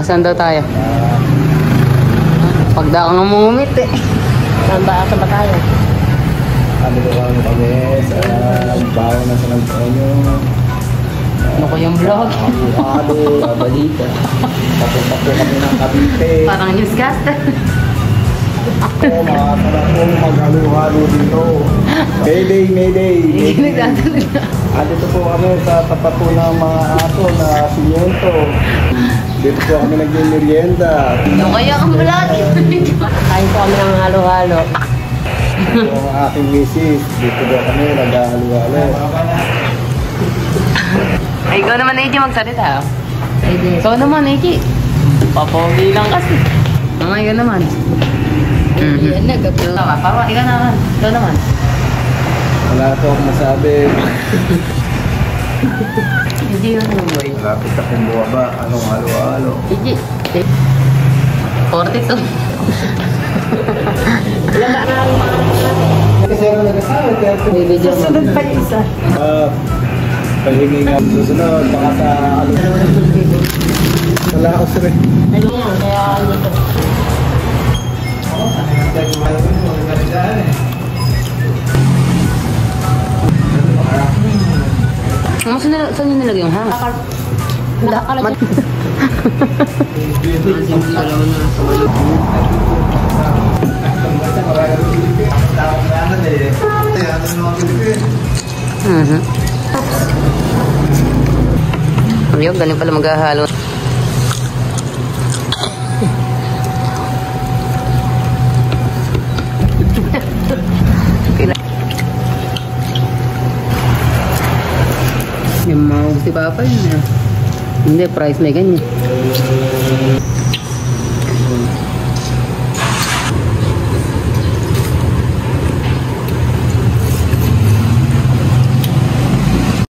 Saan daw tayo? Pagda ka nga mumumit eh. Saan ba tayo? Ano kami sa baho na sa Antonio. Ano ko yung vlog? Balita. Papunta po kami ng Cavite. Parang newscaster. Ako, makakala po maghalo-halo dito. Mayday, mayday. Dito po kami sa tapat po ng mga aso na simyento. Dito po kami nag-merienda. Ano kaya ang vlog? Kain po kami ng halo-halo. Ito ang aking misis. Dito po kami nag-halo-halo. Ay, ikaw naman, Eiji, magsalita. Ikaw naman, Eiji. Papogi lang kasi. Ikaw naman. Yan na, gabi. Papa, ikaw naman. Ikaw naman. Wala po akong masabi. Eiji, yun naman, boy. Malapit na kung buwaba. Anong halo-halo? Eiji. 42. Kasi ako nag-asawa. Susunod pa yung isa. Paghingi nga susunod. Baka sa ano. Wala ako sir. Ano yan? Kaya dito. Saan nyo nilagay yung hang? Nakakalat yun. Ayun, ganun pala maghahalo. Yung mga si Papa yun. Hindi, price may ganyan.